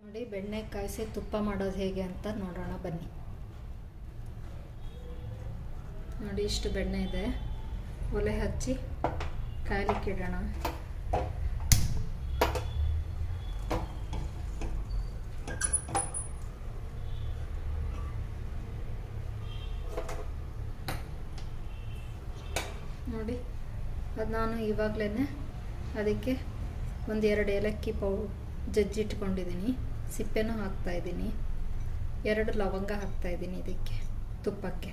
ನೋಡಿ, ಬೆಣ್ಣೆ ಕಾಯಿಸಿ ತುಪ್ಪ ಮಾಡೋದು ಹೇಗೆ ಅಂತ ನೋಡೋಣ ಬನ್ನಿ. ನೋಡಿ, ಇಷ್ಟು ಬೆಣ್ಣೆ ಇದೆ. ಒಲೆ ಹಚ್ಚಿ ಕಾಯಲಿಕ್ಕೆ ಇಡೋಣ. ನೋಡಿ, ಅದು ನಾನು ಇವಾಗಲೇ ಅದಕ್ಕೆ ಒಂದು 2 ಏಲಕ್ಕಿ ಜಜ್ಜಿಟ್ಕೊಂಡಿದ್ದೀನಿ. ಸಿಪ್ಪೆನೂ ಹಾಕ್ತಾಯಿದ್ದೀನಿ. 2 ಲವಂಗ ಹಾಕ್ತಾಯಿದ್ದೀನಿ ಇದಕ್ಕೆ, ತುಪ್ಪಕ್ಕೆ.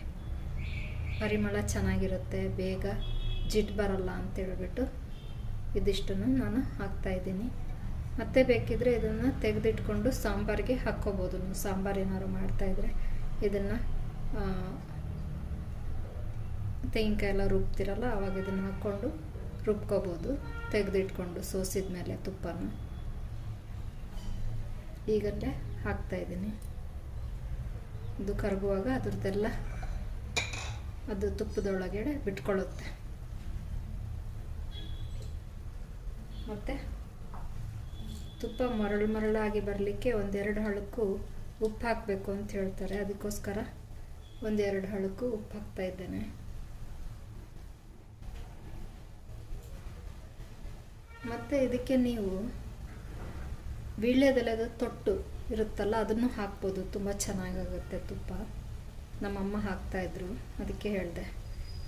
ಪರಿಮಳ ಚೆನ್ನಾಗಿರುತ್ತೆ, ಬೇಗ ಜಿಡ್ಡು ಬರಲ್ಲ ಅಂತೇಳ್ಬಿಟ್ಟು ಇದಿಷ್ಟನ್ನು ನಾನು ಹಾಕ್ತಾಯಿದ್ದೀನಿ. ಮತ್ತೆ ಬೇಕಿದ್ರೆ ಇದನ್ನು ತೆಗೆದಿಟ್ಕೊಂಡು ಸಾಂಬಾರಿಗೆ ಹಾಕ್ಕೋಬೋದು. ನೀವು ಸಾಂಬಾರು ಏನಾದ್ರು ಮಾಡ್ತಾಯಿದ್ರೆ ಇದನ್ನು ತೆಂಗಿನಕಾಯಿ ಎಲ್ಲ ರುಬ್ತಿರಲ್ಲ, ಆವಾಗ ಇದನ್ನು ಹಾಕ್ಕೊಂಡು ರುಬ್ಕೋಬೋದು. ತೆಗೆದಿಟ್ಕೊಂಡು ಸೋಸಿದ ಮೇಲೆ ತುಪ್ಪನ ಈಗಲೇ ಹಾಕ್ತಾಯಿದ್ದೀನಿ. ಇದು ಕರಗುವಾಗ ಅದ್ರದ್ದೆಲ್ಲ ಅದು ತುಪ್ಪದೊಳಗಡೆ ಬಿಟ್ಕೊಳ್ಳುತ್ತೆ. ಮತ್ತು ತುಪ್ಪ ಮರಳಾಗಿ ಬರಲಿಕ್ಕೆ 1-2 ಹಳಕ್ಕೂ ಉಪ್ಪು ಹಾಕಬೇಕು ಅಂತ ಹೇಳ್ತಾರೆ. ಅದಕ್ಕೋಸ್ಕರ 1-2 ಹಳಕ್ಕೂ ಉಪ್ಪು ಹಾಕ್ತಾ ಇದ್ದೇನೆ. ಮತ್ತು ಇದಕ್ಕೆ ನೀವು ವೀಳ್ಯದೆಲೆದು ತೊಟ್ಟು ಇರುತ್ತಲ್ಲ, ಅದನ್ನು ಹಾಕ್ಬೋದು. ತುಂಬ ಚೆನ್ನಾಗಾಗುತ್ತೆ ತುಪ್ಪ. ನಮ್ಮಮ್ಮ ಹಾಕ್ತಾಯಿದ್ರು, ಅದಕ್ಕೆ ಹೇಳಿದೆ.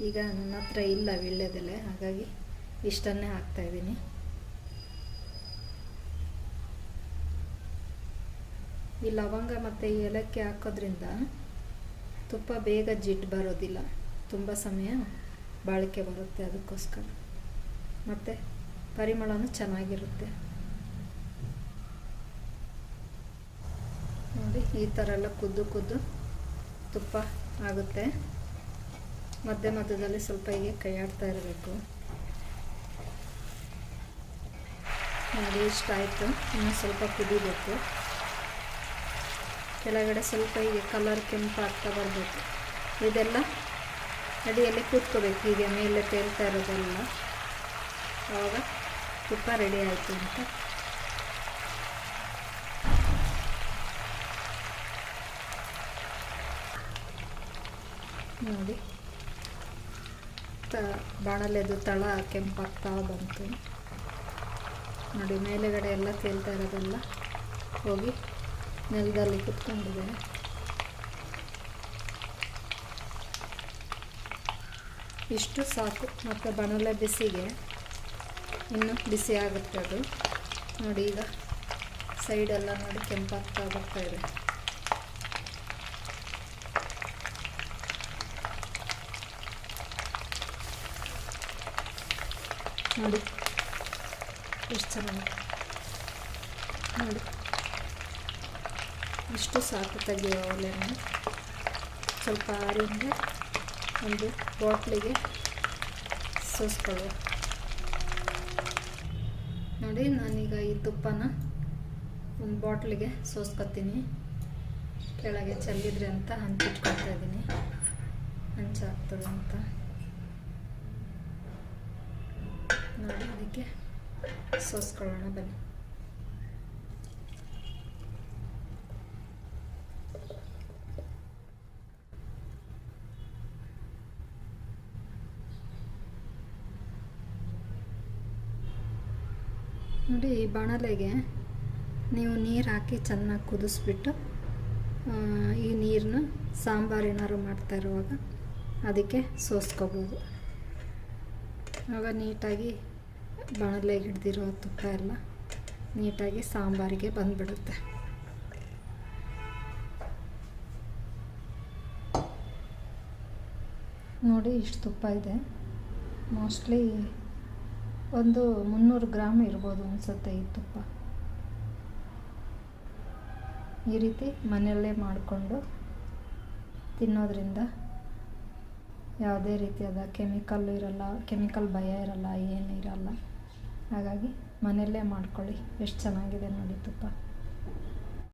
ಈಗ ನನ್ನ ಹತ್ರ ಇಲ್ಲ ವೀಳ್ಯದೆಲೆ, ಹಾಗಾಗಿ ಇಷ್ಟನ್ನೇ ಹಾಕ್ತಾಯಿದ್ದೀನಿ. ಈ ಲವಂಗ ಮತ್ತು ಈ ಏಲಕ್ಕಿ ಹಾಕೋದ್ರಿಂದ ತುಪ್ಪ ಬೇಗ ಜಿಡ್ಡು ಬರೋದಿಲ್ಲ, ತುಂಬ ಸಮಯ ಬಾಳಿಕೆ ಬರುತ್ತೆ. ಅದಕ್ಕೋಸ್ಕರ ಮತ್ತು ಪರಿಮಳನೂ ಚೆನ್ನಾಗಿರುತ್ತೆ. ನೋಡಿ, ಈ ಥರ ಎಲ್ಲ ಕುದ್ದು ತುಪ್ಪ ಆಗುತ್ತೆ. ಮಧ್ಯದಲ್ಲಿ ಸ್ವಲ್ಪ ಹೀಗೆ ಕೈ ಆಡ್ತಾ ಇರಬೇಕು. ನೋಡಿ, ಇಷ್ಟ ಆಯಿತು. ಇನ್ನೂ ಸ್ವಲ್ಪ ಕುದಿಬೇಕು. ಕೆಳಗಡೆ ಸ್ವಲ್ಪ ಹೀಗೆ ಕಲರ್ ಕೆಂಪು ಆಗ್ತಾ ಬರಬೇಕು. ಇದೆಲ್ಲ ಅಡಿಯಲ್ಲಿ ಕೂತ್ಕೋಬೇಕು, ಹೀಗೆ ಮೇಲೆ ತೇಲ್ತಾ ಇರೋದೆಲ್ಲ. ಆವಾಗ ತುಪ್ಪ ರೆಡಿ ಆಯಿತು ಅಂತ. ನೋಡಿ, ಬಾಣಲೆದು ತಳ ಕೆಂಪಾಗ್ತಾ ಬಂತು. ನೋಡಿ, ಮೇಲೆಗಡೆ ಎಲ್ಲ ತೇಲ್ತಾ ಇರೋದೆಲ್ಲ ಹೋಗಿ ನೆಲದಲ್ಲಿ ಕುತ್ಕೊಂಡಿದೆ. ಇಷ್ಟು ಸಾಕು. ಮತ್ತು ಬಾಣಲೆ ಬಿಸಿಗೆ ಇನ್ನೂ ಬಿಸಿ ಆಗುತ್ತೆ ಅದು. ನೋಡಿ, ಈಗ ಸೈಡೆಲ್ಲ ನೋಡಿ ಕೆಂಪಾಗ್ತಾ ಬರ್ತಾ ಇದೆ. ನೋಡಿ ಎಷ್ಟು ಚೆನ್ನಾಗಿ. ನೋಡಿ, ಇಷ್ಟು ಸಾಕು. ತೆಗೆಯುವ ಒಲೆಯನ್ನು ಸ್ವಲ್ಪ ಆರಿಂದ ಒಂದು ಬಾಟ್ಲಿಗೆ ಸೋಸ್ಕೊಳ್ಳುವ. ನೋಡಿ, ನಾನೀಗ ಈ ತುಪ್ಪನ ಒಂದು ಬಾಟ್ಲಿಗೆ ಸೋಸ್ಕೊತೀನಿ. ಕೆಳಗೆ ಚೆಲ್ಲಿದ್ರೆ ಅಂತ ಹಂಚಿಟ್ಕೊಳ್ತಾ ಇದ್ದೀನಿ, ಹಂಚಾಗ್ತದೆ ಅಂತ. ನೋಡಿ, ಅದಕ್ಕೆ ಸೋಸ್ಕೊಳ್ಳೋಣ ಬನ್ನಿ. ನೋಡಿ, ಈ ಬಾಣಲೆಗೆ ನೀವು ನೀರು ಹಾಕಿ ಚೆನ್ನಾಗಿ ಕುದಿಸ್ಬಿಟ್ಟು ಈ ನೀರನ್ನ ಸಾಂಬಾರು ಏನಾದ್ರು ಮಾಡ್ತಾ ಇರುವಾಗ ಅದಕ್ಕೆ ಸೋಸ್ಕೋಬೋದು. ಆಗ ನೀಟಾಗಿ ಬಾಣಲೆಗೆ ಹಿಡ್ದಿರೋ ತುಪ್ಪ ಎಲ್ಲ ನೀಟಾಗಿ ಸಾಂಬಾರಿಗೆ ಬಂದುಬಿಡುತ್ತೆ. ನೋಡಿ, ಇಷ್ಟು ತುಪ್ಪ ಇದೆ. ಮೋಸ್ಟ್ಲಿ ಒಂದು 300 ಗ್ರಾಮ್ ಇರ್ಬೋದು ಅನಿಸುತ್ತೆ ಈ ತುಪ್ಪ. ಈ ರೀತಿ ಮನೆಯಲ್ಲೇ ಮಾಡಿಕೊಂಡು ತಿನ್ನೋದ್ರಿಂದ ಯಾವುದೇ ರೀತಿಯಾದ ಕೆಮಿಕಲ್ ಭಯ ಇರಲ್ಲ, ಏನು ಇರಲ್ಲ. ಹಾಗಾಗಿ ಮನೆಯಲ್ಲೇ ಮಾಡ್ಕೊಳ್ಳಿ. ಎಷ್ಟು ಚೆನ್ನಾಗಿದೆ ನೋಡಿ ತುಪ್ಪ.